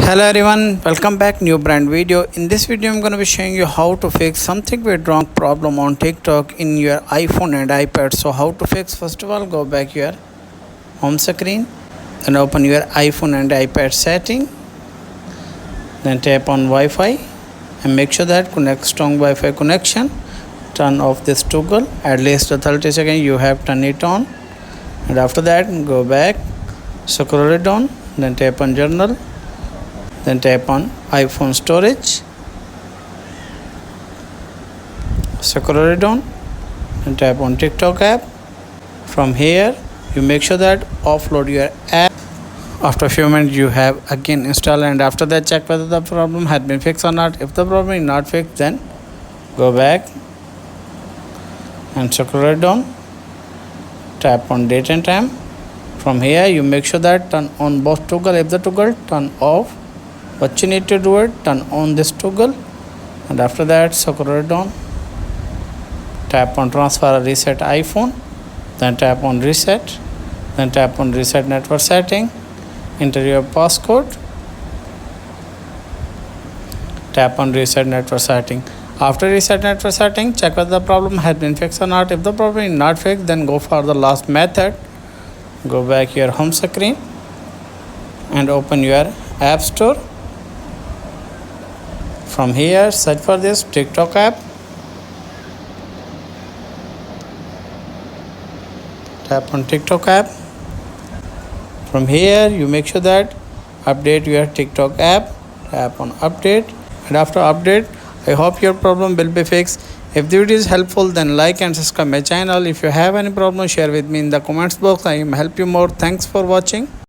Hello everyone, welcome back, new brand video. In this video I'm going to be showing you how to fix something with wrong problem on TikTok in your iPhone and iPad. So how to fix? First of all, go back your home screen, then open your iPhone and iPad setting, then tap on Wi-Fi and make sure that connect strong Wi-Fi connection. Turn off this toggle, at least 30 seconds you have turned it on, and after that go back, scroll it down, then tap on journal, then tap on iPhone storage, scroll it down and tap on TikTok app. From here you make sure that offload your app. After a few minutes you have again installed, and after that check whether the problem has been fixed or not. If the problem is not fixed, then go back and scroll it down, tap on date and time. From here you make sure that turn on both toggle. If the toggle turn off, what you need to do it, turn on this toggle, and after that scroll it down, tap on transfer or reset iPhone, then tap on reset, then tap on reset network setting, enter your passcode, tap on reset network setting. After reset network setting, check whether the problem has been fixed or not. If the problem is not fixed, then go for the last method. Go back your home screen and open your app store. From here search for this TikTok app, tap on TikTok app. From here you make sure that update your TikTok app, tap on update, and after update I hope your problem will be fixed. If the video is helpful, then like and subscribe my channel. If you have any problem, share with me in the comments box. I will help you more. Thanks for watching.